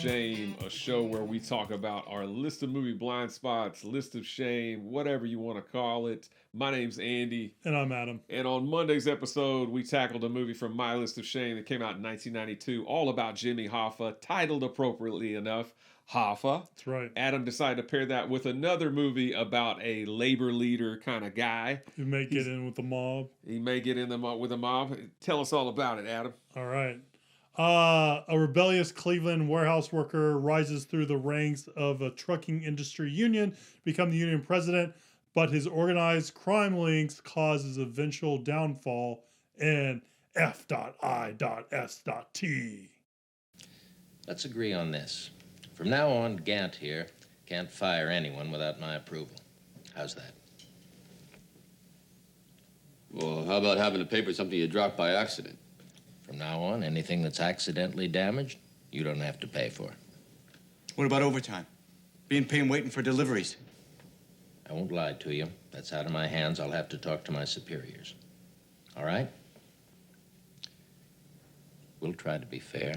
Shame, a show where we talk about our list of movie blind spots, list of shame, whatever you want to call it. My name's Andy. And I'm Adam. And on Monday's episode, we tackled a movie from my list of shame that came out in 1992, all about Jimmy Hoffa, titled appropriately enough, Hoffa. That's right. Adam decided to pair that with another movie about a labor leader kind of guy. Who may get in with the mob. He may get in with the mob. Tell us all about it, Adam. All right. A rebellious Cleveland warehouse worker rises through the ranks of a trucking industry union, become the union president, but his organized crime links cause his eventual downfall in F.I.S.T. Let's agree on this. From now on, Gant here can't fire anyone without my approval. How's that? Well, how about having the paper something you dropped by accident? From now on, anything that's accidentally damaged, you don't have to pay for. What about overtime? Being paid and waiting for deliveries? I won't lie to you. That's out of my hands. I'll have to talk to my superiors. All right? We'll try to be fair.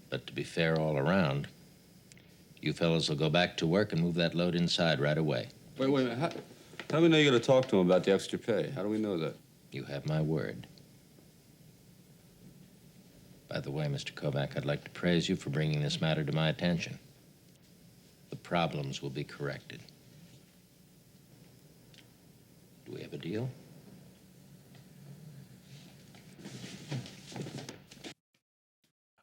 But to be fair all around, you fellas will go back to work and move that load inside right away. Wait a minute. How do we know you're going to talk to him about the extra pay? How do we know that? You have my word. By the way, Mr. Kovak, I'd like to praise you for bringing this matter to my attention. The problems will be corrected. Do we have a deal?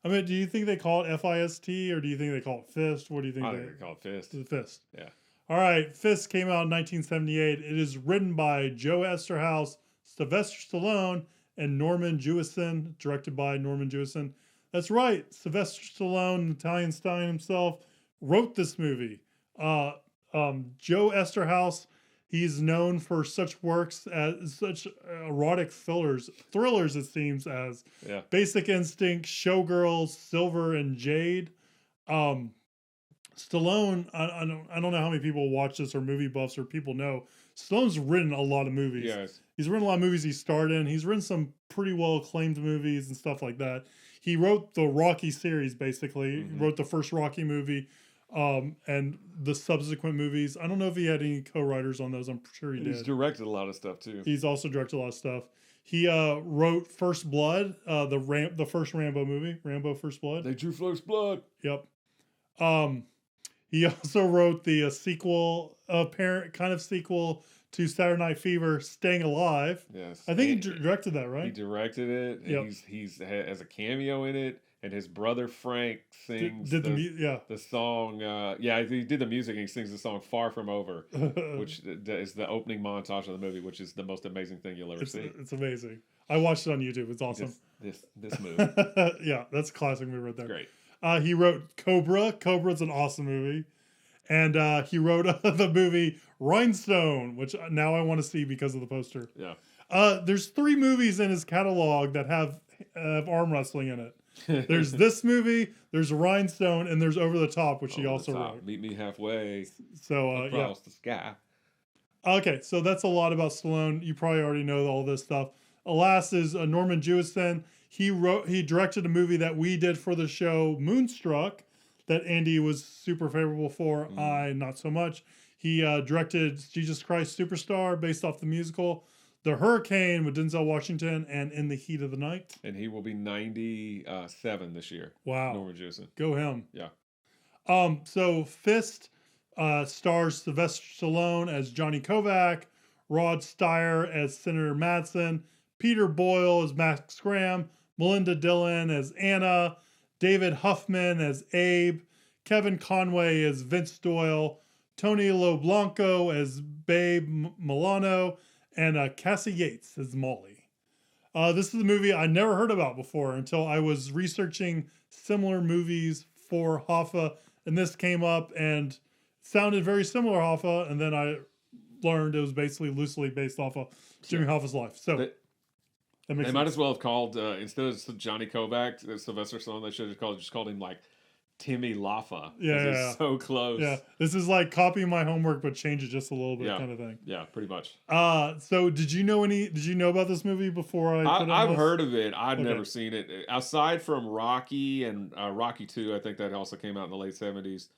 I mean, do you think they call it F.I.S.T. or do you think they call it F.I.S.T.? What do you think? I think they call it F.I.S.T. The F.I.S.T. Yeah. All right. F.I.S.T. came out in 1978. It is written by Joe Esterhaus, Sylvester Stallone, and Norman Jewison, directed by Norman Jewison. That's right. Sylvester Stallone, Italian Stein himself, wrote this movie. Joe Esterhaus, he's known for such works as such erotic thrillers, it seems, as Basic Instinct, Showgirls, Silver, and Jade. Stallone, I don't know how many people watch this or movie buffs or people know. Stallone's written a lot of movies. Yes. He's written a lot of movies he starred in. He's written some pretty well acclaimed movies and stuff like that. He wrote the Rocky series, basically. He wrote the first Rocky movie and the subsequent movies. I don't know if he had any co-writers on those. I'm sure he did. He's directed a lot of stuff, too. He's also directed a lot of stuff. He wrote First Blood, the first Rambo movie, Rambo First Blood. They drew first blood. Yep. He also wrote the sequel, apparent kind of sequel to Saturday Night Fever, Staying Alive. Yes. I think he directed that, right? He directed it. And he's has a cameo in it, and his brother Frank sings the song. He did the music, and he sings the song "Far From Over," which is the opening montage of the movie, which is the most amazing thing you'll ever see. It's amazing. I watched it on YouTube. It's awesome. This movie. Yeah, that's a classic movie right there. Great. He wrote Cobra. Cobra's an awesome movie. And he wrote the movie Rhinestone, which now I want to see because of the poster. Yeah. There's 3 movies in his catalog that have arm wrestling in it. There's this movie, there's Rhinestone, and there's Over the Top, which he also wrote. Meet me halfway. So across the sky. Okay, so that's a lot about Stallone. You probably already know all this stuff. Last is Norman Jewison. He directed a movie that we did for the show, Moonstruck, that Andy was super favorable for. I not so much. He directed Jesus Christ Superstar, based off the musical, The Hurricane with Denzel Washington, and In the Heat of the Night. And he will be 97 this year. Wow. Norman Jewison. Go him. Yeah. So F.I.S.T. Stars Sylvester Stallone as Johnny Kovak, Rod Steyer as Senator Madsen, Peter Boyle as Max Graham, Melinda Dillon as Anna, David Huffman as Abe, Kevin Conway as Vince Doyle, Tony LoBlanco as Babe Milano, and Cassie Yates as Molly. This is a movie I never heard about before until I was researching similar movies for Hoffa, and this came up and sounded very similar to Hoffa, and then I learned it was basically loosely based off of Jimmy Hoffa's life. So they might as well have called instead of Johnny Kovak, Sylvester Stallone. They should have just called him like Timmy Hoffa. Yeah, It's yeah. so close. Yeah, this is like copying my homework, but change it just a little bit, Yeah. kind of thing. Yeah, pretty much. So did you know about this movie before I put it on I've this? heard of it. I've Okay. never seen it. Aside from Rocky and Rocky 2, I think that also came out in the late 70s.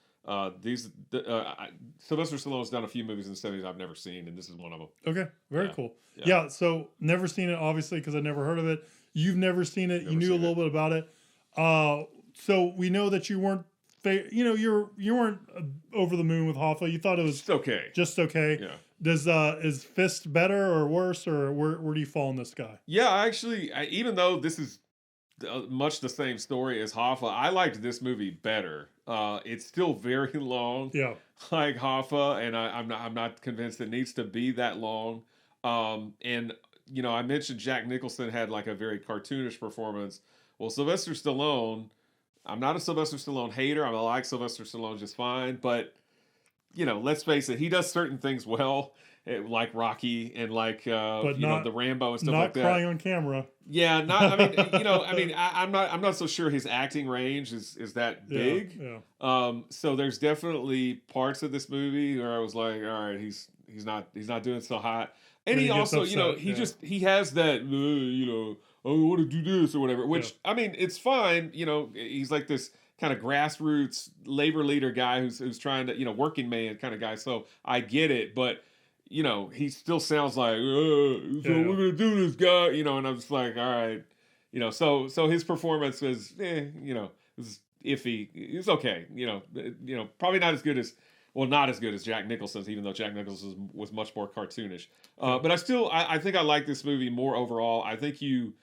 Sylvester Stallone's done a few movies in the 70s I've never seen, and this is one of them. Okay, very Yeah. cool. Yeah. Yeah, so never seen it, obviously, because I never heard of it. You've never seen it. Never You knew a seen little bit about it. So we know that you weren't, you weren't over the moon with Hoffa. You thought it was It's okay. just okay. Yeah. Does is Fist better or worse, or where do you fall on this guy? Yeah, actually, even though this is much the same story as Hoffa, I liked this movie better. It's still very long, Yeah, like Hoffa, and I'm not convinced it needs to be that long. And I mentioned Jack Nicholson had like a very cartoonish performance. Well, Sylvester Stallone, I'm not a Sylvester Stallone hater. I like Sylvester Stallone just fine, but let's face it, he does certain things well, like Rocky and like the Rambo and stuff like that. Not crying on camera. Yeah, I'm not so sure his acting range is that big. Yeah. So there's definitely parts of this movie where I was like, all right, he's not doing so hot. And he also, he has that, I want to do this or whatever, which, it's fine. He's like this kind of grassroots labor leader guy who's trying to, working man kind of guy. So I get it, but, he still sounds like, we're going to do this, guy, and I'm just like, all right. So his performance was, was iffy. It was okay. Probably not as good as, not as good as Jack Nicholson's, even though Jack Nicholson was much more cartoonish. But I think I like this movie more overall. I think you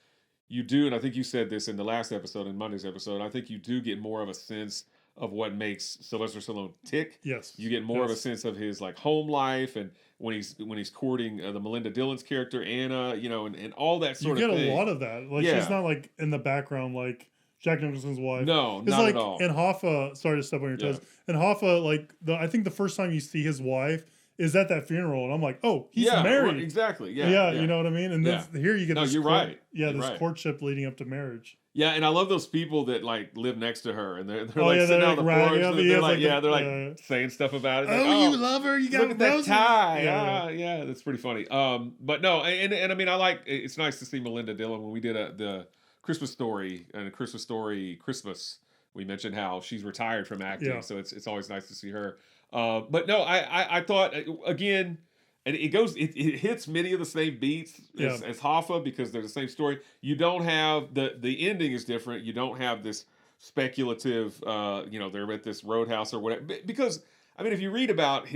do, and I think you said this in the last episode, in Monday's episode, I think you do get more of a sense of what makes Sylvester Stallone tick. Yes. You get more of a sense of his like home life, and when he's courting the Melinda Dillon's character, Anna, and all that sort of thing. You get a lot of that. Like, she's not like in the background like Jack Nicholson's wife. No, it's not like, at all. And Hoffa, sorry to step on your toes. And Hoffa, like, I think the first time you see his wife is at that funeral, and I'm like, oh, he's married. Exactly. Yeah, you know what I mean? And then here you get this. You're right. Yeah, this courtship leading up to marriage. Yeah, and I love those people that like live next to her, and they're oh, like yeah, sitting on the porch, and they're like the, saying stuff about it. Oh, like, you love her? You got look at that tie. Yeah, that's pretty funny. But no, and I mean, I like. It's nice to see Melinda Dillon when we did the Christmas Story and a Christmas Story Christmas. We mentioned how she's retired from acting, so it's always nice to see her. But no, I thought again. And it hits many of the same beats as Hoffa because they're the same story. You don't have the ending is different. You don't have this speculative, they're at this roadhouse or whatever. Because I mean, if you read about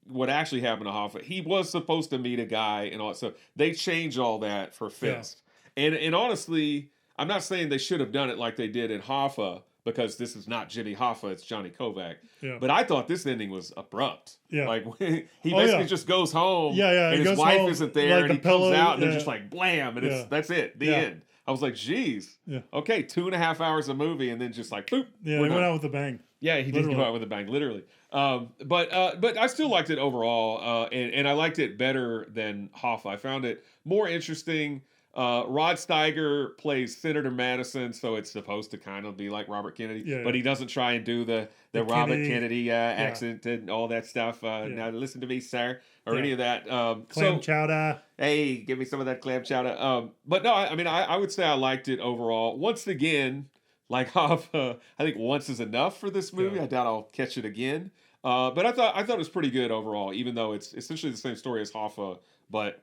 what actually happened to Hoffa, he was supposed to meet a guy and all that. So they changed all that for F.I.S.T. And honestly, I'm not saying they should have done it like they did in Hoffa, because this is not Jimmy Hoffa, it's Johnny Kovak. Yeah. But I thought this ending was abrupt. Yeah. Like, he basically just goes home, and his wife isn't there, like and he comes out, and they're just like, blam, and that's it, the end. I was like, geez, okay, 2.5 hours of movie, and then just like, boop. Yeah, they went out with a bang. Yeah, he did go out with a bang, literally. But I still liked it overall, and I liked it better than Hoffa. I found it more interesting. Rod Steiger plays Senator Madison, so it's supposed to kind of be like Robert Kennedy, but he doesn't try and do the Robert Kennedy accent and all that stuff. Now listen to me, sir, or any of that. Clam chowder. Hey, give me some of that clam chowder. But no, I mean, I would say I liked it overall. Once again, like Hoffa, I think once is enough for this movie. I doubt I'll catch it again. But I thought it was pretty good overall, even though it's essentially the same story as Hoffa, but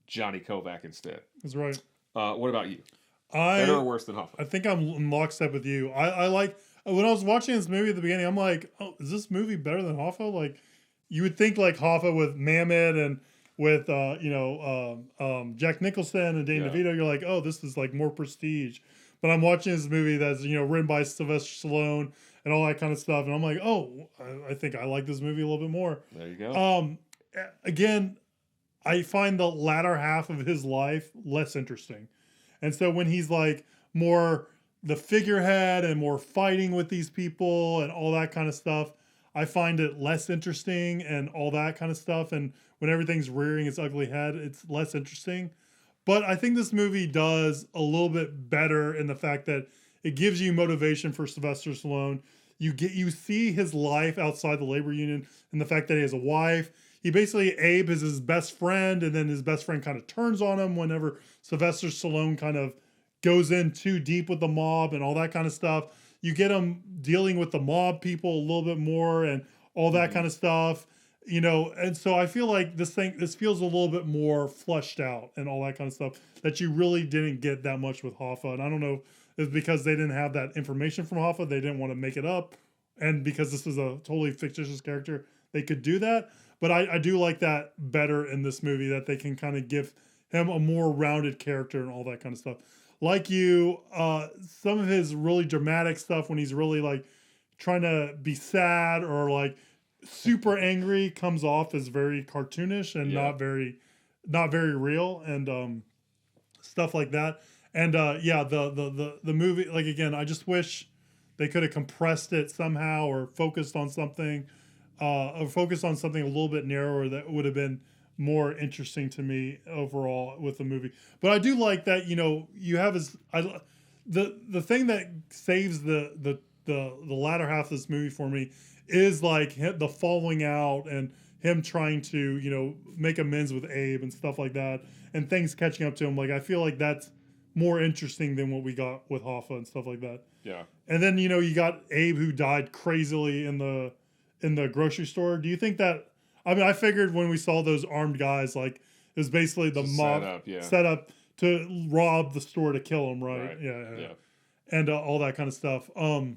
Johnny Kovak instead. That's right. What about you? Better or worse than Hoffa? I think I'm in lockstep with you. I like, when I was watching this movie at the beginning, I'm like, oh, is this movie better than Hoffa? Like, you would think like Hoffa with Mamet and with Jack Nicholson and Danny DeVito, you're like, oh, this is like more prestige. But I'm watching this movie that's written by Sylvester Stallone and all that kind of stuff, and I'm like, oh, I think I like this movie a little bit more. There you go. Again, I find the latter half of his life less interesting. And so when he's like more the figurehead and more fighting with these people and all that kind of stuff, I find it less interesting and all that kind of stuff. And when everything's rearing its ugly head, it's less interesting. But I think this movie does a little bit better in the fact that It gives you motivation for Sylvester Stallone. You see his life outside the labor union and the fact that he has a wife. He basically, Abe is his best friend, and then his best friend kind of turns on him whenever Sylvester Stallone kind of goes in too deep with the mob and all that kind of stuff. You get him dealing with the mob people a little bit more and all that kind of stuff, and so I feel like this feels a little bit more fleshed out and all that kind of stuff that you really didn't get that much with Hoffa. And I don't know if it's because they didn't have that information from Hoffa, they didn't want to make it up, and because this was a totally fictitious character, they could do that. But I do like that better in this movie, that they can kind of give him a more rounded character and all that kind of stuff. Like some of his really dramatic stuff when he's really like trying to be sad or like super angry comes off as very cartoonish and not very real, and stuff like that. And the movie, like, again, I just wish they could have compressed it somehow or focused on something a little bit narrower that would have been more interesting to me overall with the movie. But I do like that, you have the thing that saves the latter half of this movie for me is like the falling out and him trying to, make amends with Abe and stuff like that, and things catching up to him. Like, I feel like that's more interesting than what we got with Hoffa and stuff like that. Yeah. And then, you got Abe who died crazily in the grocery store. Do you think that, I figured when we saw those armed guys, like, it was basically the mob set up to rob the store to kill him, right? Yeah. And all that kind of stuff. I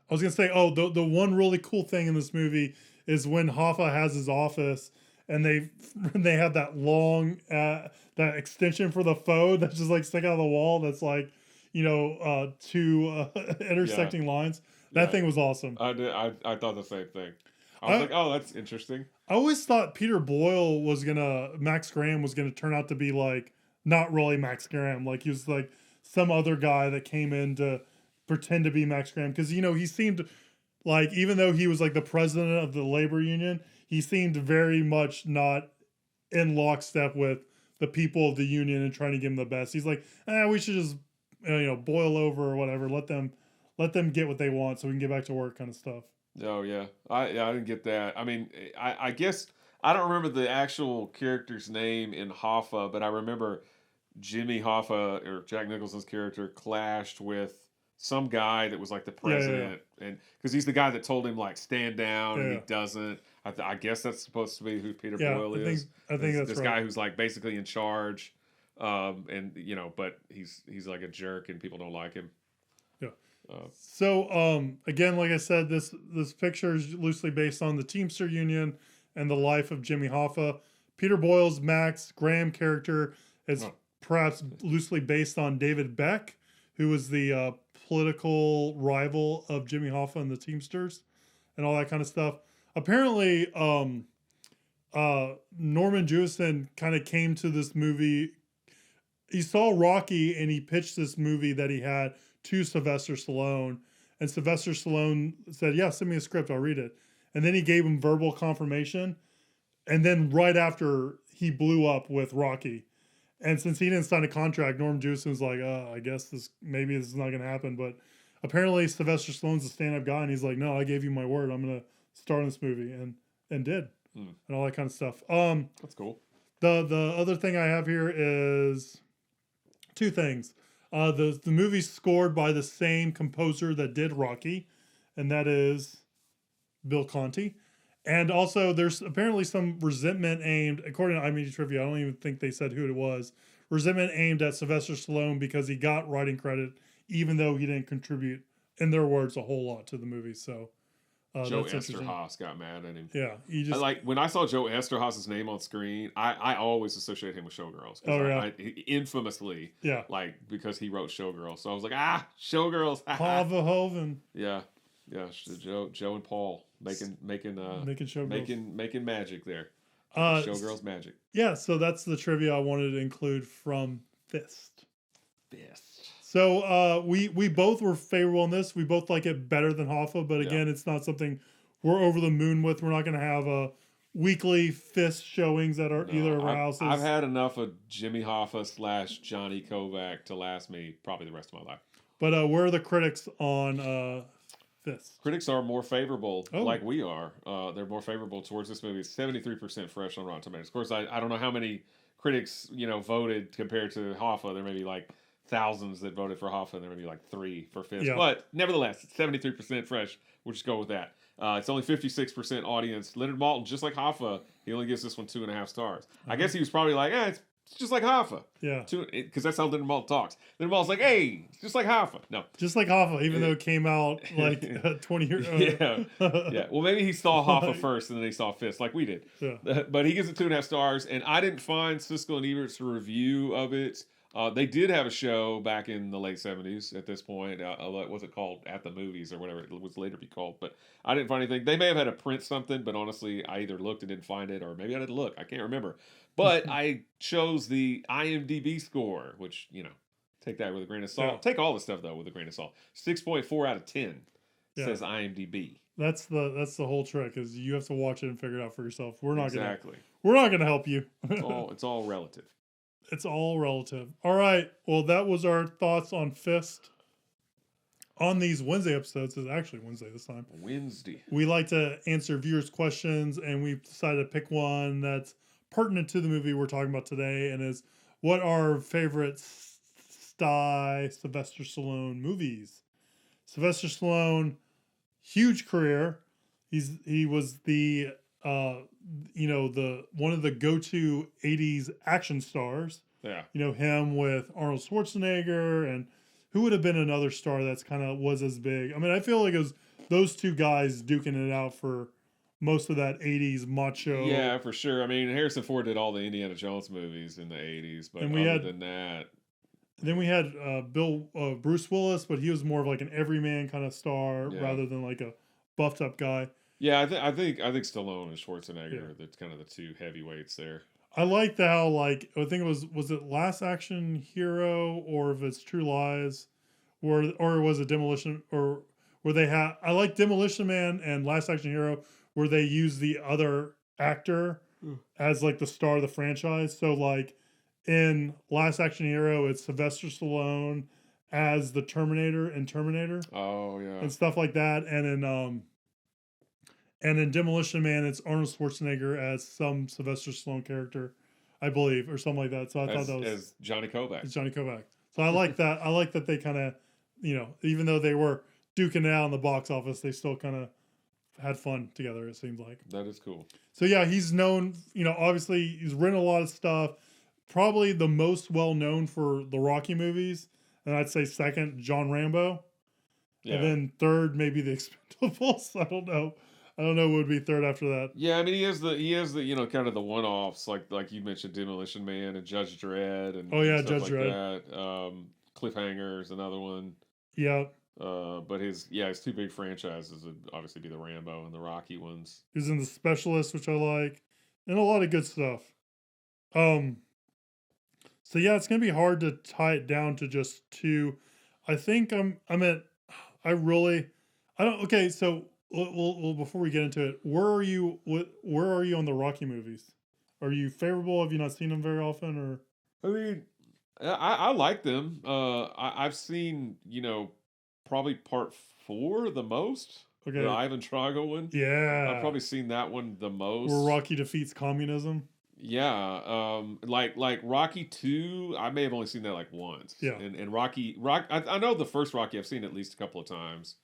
was going to say, the one really cool thing in this movie is when Hoffa has his office and they have that long, that extension for the phone that's just like stick out of the wall. That's like, two intersecting lines. That thing was awesome. I thought the same thing. I was like, oh, that's interesting. I always thought Max Graham was gonna turn out to be like not really Max Graham. Like, he was like some other guy that came in to pretend to be Max Graham, because he seemed like, even though he was like the president of the labor union, he seemed very much not in lockstep with the people of the union and trying to give him the best. He's like, we should just boil over or whatever. Let them get what they want so we can get back to work, kind of stuff. Oh yeah, I didn't get that. I mean, I guess I don't remember the actual character's name in Hoffa, but I remember Jimmy Hoffa, or Jack Nicholson's character, clashed with some guy that was like the president, and because he's the guy that told him like stand down, and he doesn't. I guess that's supposed to be who Peter Boyle is. I think that's this right. guy who's like basically in charge, and but he's like a jerk, and people don't like him. So again, like I said, this picture is loosely based on the Teamster Union and the life of Jimmy Hoffa. Peter Boyle's Max Graham character is perhaps loosely based on David Beck, who was the political rival of Jimmy Hoffa and the Teamsters and all that kind of stuff. Apparently, Norman Jewison kind of came to this movie. He saw Rocky and he pitched this movie that he had to Sylvester Stallone, and Sylvester Stallone said, "Yeah, send me a script, I'll read it." And then he gave him verbal confirmation, and then right after, he blew up with Rocky. And since he didn't sign a contract, Norman Jewison was like, I guess this is not going to happen. But apparently Sylvester Stallone's a stand-up guy, and he's like, no, I gave you my word, I'm going to star in this movie, and did, and all that kind of stuff. That's cool. The other thing I have here is two things. The movie's scored by the same composer that did Rocky, and that is Bill Conti. And also, there's apparently some resentment aimed, according to IMDb Trivia, I don't even think they said who it was, resentment aimed at Sylvester Stallone because he got writing credit, even though he didn't contribute, in their words, a whole lot to the movie. So, Joe Esterhaus got mad at him. Yeah, he just when I saw Joe Esterhaus's name on screen, I always associate him with Showgirls. Infamously, because he wrote Showgirls. So I was like, Showgirls. Paul Verhoeven. Yeah, Joe and Paul making Showgirls, making magic there. Showgirls magic. Yeah, so that's the trivia I wanted to include from F.I.S.T. So we both were favorable on this. We both like it better than Hoffa, but again, it's not something we're over the moon with. We're not going to have a weekly F.I.S.T. showings at either of our houses. I've had enough of Jimmy Hoffa / Johnny Kovak to last me probably the rest of my life. But where are the critics on Fist? Critics are more favorable, Oh. like we are. They're more favorable towards this movie. It's 73% fresh on Rotten Tomatoes. Of course, I don't know how many critics voted compared to Hoffa. There may be like thousands that voted for Hoffa, and there may be like 3 for Fist. Yeah. But nevertheless, it's 73% fresh. We'll just go with that. It's only 56% audience. Leonard Maltin, just like Hoffa, he only gives this one 2.5 stars. I guess he was probably like, it's just like Hoffa. Yeah. Because that's how Leonard Maltin talks. Leonard Maltin's like, hey, it's just like Hoffa. No. Just like Hoffa, even though it came out like 20 years Yeah. Yeah. Well, maybe he saw Hoffa first and then he saw Fist like we did. Yeah. But he gives it 2.5 stars. And I didn't find Siskel and Ebert's review of it. They did have a show back in the late 70s at this point. What was it called? At the Movies or whatever it was later be called. But I didn't find anything. They may have had to print something, but honestly, I either looked and didn't find it, or maybe I didn't look. I can't remember. But I chose the IMDb score, which, take that with a grain of salt. Yeah. Take all the stuff, though, with a grain of salt. 6.4 out of 10 Yeah. says IMDb. That's the whole trick, is you have to watch it and figure it out for yourself. We're not Exactly. gonna help you. It's all relative. It's all relative. All right. Well, that was our thoughts on Fist. On these Wednesday episodes, it's actually Wednesday this time. Wednesday. We like to answer viewers' questions, and we've decided to pick one that's pertinent to the movie we're talking about today, and is what our favorite Sylvester Stallone movies. Sylvester Stallone, huge career. He was the one of the go-to 80s action stars. Yeah. Him with Arnold Schwarzenegger, and who would have been another star that's kind of was as big. I mean, I feel like it was those two guys duking it out for most of that 80s macho. Yeah, for sure. I mean, Harrison Ford did all the Indiana Jones movies in the 80s, but And than that. Then we had Bruce Willis, but he was more of like an everyman kind of star rather than like a buffed up guy. Yeah, I think Stallone and Schwarzenegger are the kind of the two heavyweights there. I like how, like, I think it was it Last Action Hero, or if it's True Lies, or was it Demolition, or where they have, I like Demolition Man and Last Action Hero, where they use the other actor as like the star of the franchise. So like in Last Action Hero, it's Sylvester Stallone as the Terminator in Terminator. Oh yeah. And stuff like that. And in Demolition Man, it's Arnold Schwarzenegger as some Sylvester Stallone character, I believe, or something like that. So I thought that was as Johnny Kovak. It's Johnny Kovak. So I like that. I like that they kind of, even though they were duking it out in the box office, they still kind of had fun together, it seems like. That is cool. So yeah, he's known, obviously he's written a lot of stuff. Probably the most well known for the Rocky movies. And I'd say second, John Rambo. Yeah. And then third, maybe the Expendables. I don't know what would be third after that. Yeah, I mean he has the kind of the one-offs like you mentioned, Demolition Man and Judge Dredd and Judge like Dredd. That. Cliffhanger's another one. Yeah. But his two big franchises would obviously be the Rambo and the Rocky ones. He's in The Specialist, which I like, and a lot of good stuff. So yeah, it's gonna be hard to tie it down to just two. I think okay, so well, before we get into it, where are you on the Rocky movies? Are you favorable? Have you not seen them very often, or? I mean, I like them. I've seen, probably part 4 the most. Okay. The Ivan Drago one. Yeah. I've probably seen that one the most. Where Rocky defeats communism. Yeah. Like Rocky 2, I may have only seen that like once. Yeah. And Rocky, I know the first Rocky I've seen at least a couple of times.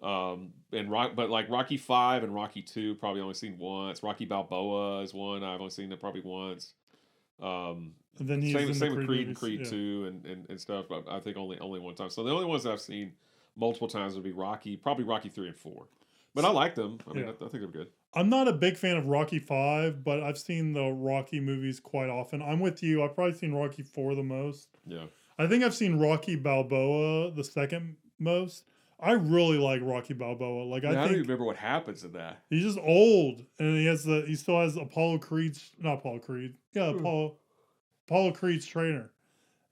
But like Rocky 5 and Rocky 2 probably only seen once. Rocky Balboa is one I've only seen it probably once. And then he's same with Creed movies. and Creed 2 and stuff. But I think only one time. So the only ones that I've seen multiple times would be probably Rocky 3 and 4. But I like them. I mean, I think they're good. I'm not a big fan of Rocky 5, but I've seen the Rocky movies quite often. I'm with you. I've probably seen Rocky 4 the most. Yeah. I think I've seen Rocky Balboa the second most. I really like Rocky Balboa. Like, I don't even remember what happens in that. He's just old, and he still has Apollo Creed's trainer,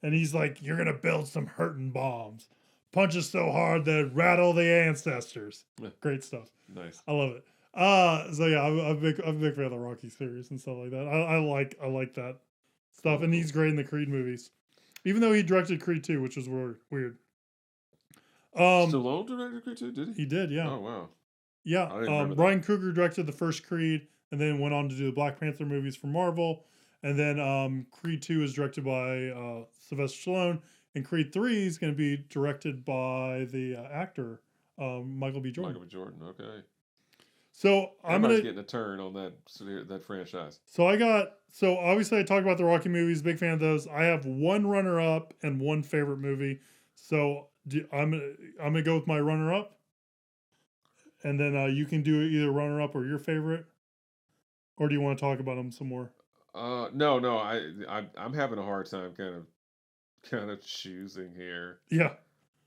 and he's like, "You're gonna build some hurting bombs, punches so hard that rattle the ancestors." Yeah. Great stuff. Nice. I love it. So yeah, I'm a big fan of the Rocky series and stuff like that. I like that stuff, and he's great in the Creed movies, even though he directed Creed 2, which was weird. Stallone directed Creed 2, did he? He did, yeah. Oh, wow. Yeah. I didn't remember that. Ryan Coogler directed the first Creed and then went on to do the Black Panther movies for Marvel. And then Creed 2 is directed by Sylvester Stallone. And Creed 3 is going to be directed by the actor Michael B. Jordan. Michael B. Jordan, okay. So I'm Everybody's gonna getting a turn on that franchise. So obviously I talked about the Rocky movies, big fan of those. I have one runner up and one favorite movie. So I'm gonna go with my runner up, and then you can do either runner up or your favorite, or do you want to talk about them some more? No, I'm having a hard time kind of choosing here. Yeah.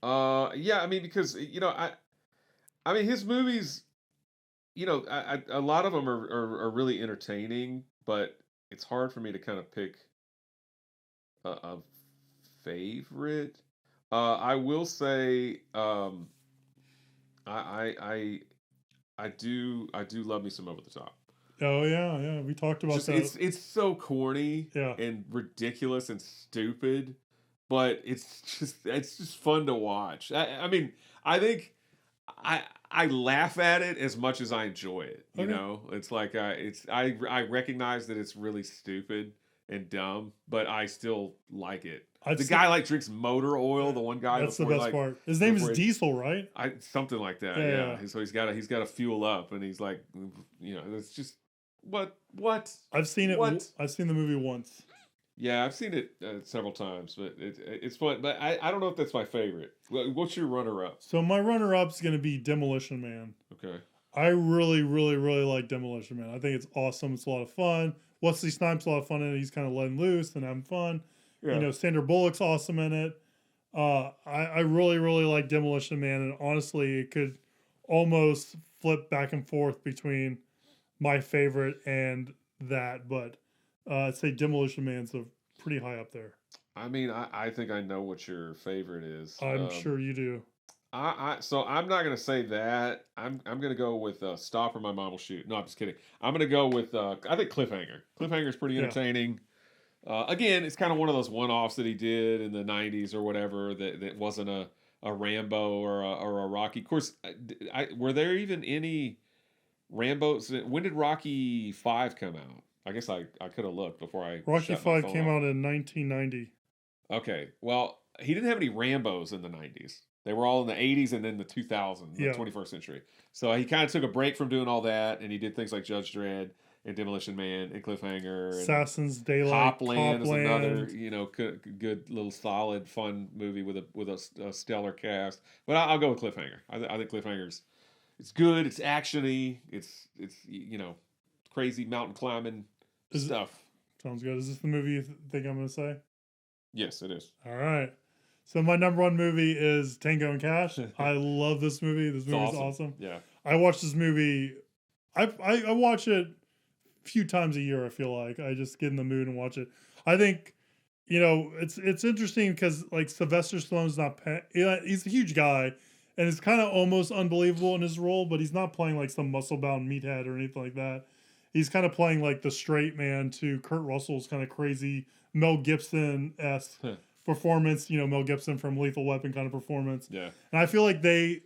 Yeah, I mean, because I mean his movies, a lot of them are really entertaining, but it's hard for me to kind of pick a favorite. I will say, I do love me some Over the Top. Oh yeah. We talked about that. It's so corny, and ridiculous and stupid, but it's just fun to watch. I mean, I think I laugh at it as much as I enjoy it. You know, it's like I recognize that it's really stupid and dumb, but I still like it. The guy drinks motor oil. The one guy. That's the best part. His name is Diesel, right? Something like that. Yeah. So he's got to fuel up, and he's like, it's just what. I've seen it. I've seen the movie once. Yeah, I've seen it several times, but it's fun. But I don't know if that's my favorite. What's your runner-up? So my runner-up is going to be Demolition Man. Okay. I really, really, really like Demolition Man. I think it's awesome. It's a lot of fun. Wesley Snipes a lot of fun in it. He's kind of letting loose and having fun. Yeah. Sandra Bullock's awesome in it. I really, really like Demolition Man, and honestly, it could almost flip back and forth between my favorite and that, but I'd say Demolition Man's pretty high up there. I mean, I think I know what your favorite is. I'm sure you do. So I'm not gonna say that. I'm gonna go with Stop or My Mom Will Shoot. No, I'm just kidding. I'm gonna go with I think Cliffhanger. Cliffhanger is pretty entertaining. Again, it's kind of one of those one-offs that he did in the '90s or whatever. That wasn't a Rambo or a Rocky. Of course, were there even any Rambos? When did Rocky 5 come out? I guess I could have looked before I. Rocky 5 came out in 1990. Okay, well, he didn't have any Rambos in the '90s. They were all in the '80s and then the 2000s, the 21st century. So he kind of took a break from doing all that, and he did things like Judge Dredd and Demolition Man and Cliffhanger. And Assassin's Daylight. Copland is another, good little solid, fun movie with a stellar cast. But I'll go with Cliffhanger. I think Cliffhanger's it's good. It's actiony. It's crazy mountain climbing stuff. Sounds good. Is this the movie you think I'm going to say? Yes, it is. All right. So my number one movie is Tango and Cash. I love this movie. This movie is awesome. Yeah. I watch this movie. I watch it a few times a year. I feel like I just get in the mood and watch it. I think, it's interesting because like Sylvester Stallone's not. He's a huge guy, and it's kind of almost unbelievable in his role. But he's not playing like some muscle bound meathead or anything like that. He's kind of playing like the straight man to Kurt Russell's kind of crazy Mel Gibson-esque performance, Mel Gibson from Lethal Weapon kind of performance. Yeah. And I feel like they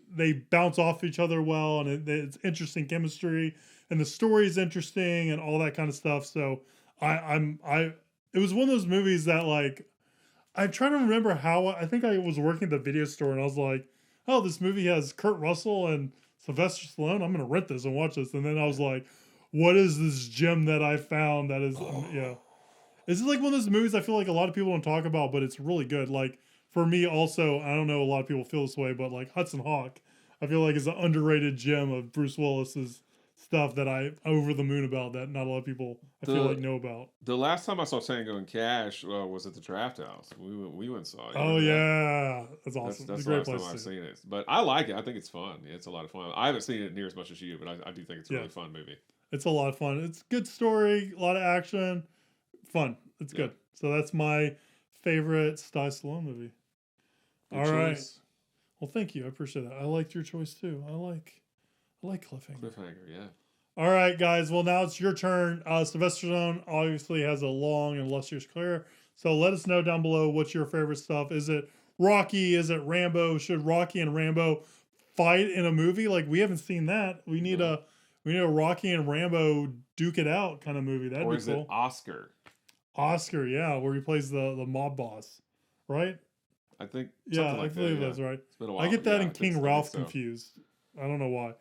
bounce off each other well, and it's interesting chemistry, and the story is interesting and all that kind of stuff. So it was one of those movies that like, I'm trying to remember how, I think I was working at the video store and I was like, oh, this movie has Kurt Russell and Sylvester Stallone. I'm going to rent this and watch this. And then I was like, what is this gem that I found that is, This is like one of those movies I feel like a lot of people don't talk about, but it's really good. Like for me also, I don't know a lot of people feel this way, but like Hudson Hawk, I feel like is an underrated gem of Bruce Willis's stuff that I'm over the moon about that not a lot of people I feel like know about. The last time I saw Tango and Cash was at the Draft House. We went and saw it. Oh yeah, that's awesome. That's the last time I've seen it. But I like it. I think it's fun. It's a lot of fun. I haven't seen it near as much as you, but I do think it's a really fun movie. It's a lot of fun. It's a good story, a lot of action. Fun. It's good. So that's my favorite Stallone movie. Good choice. Right. Well, thank you. I appreciate that. I liked your choice too. I like Cliffhanger. Cliffhanger, yeah. All right, guys. Well, now it's your turn. Sylvester Stallone obviously has a long and illustrious career. So let us know down below what's your favorite stuff. Is it Rocky, is it Rambo? Should Rocky and Rambo fight in a movie? Like, we haven't seen that. We need a Rocky and Rambo duke it out kind of movie. That'd or be is cool. it Oscar? Oscar, yeah, where he plays the mob boss, right? I think. Yeah, Like I believe that, that's right. It's been a while. I get that Yeah, and I think King so, I Ralph think so. confused. I don't know why.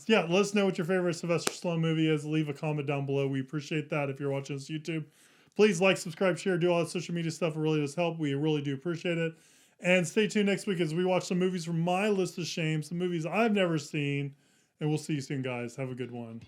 Yeah, let us know what your favorite Sylvester Stallone movie is. Leave a comment down below. We appreciate that if you're watching this YouTube. Please like, subscribe, share, do all that social media stuff. It really does help. We really do appreciate it. And stay tuned next week as we watch some movies from my list of shame, some movies I've never seen. And we'll see you soon, guys. Have a good one.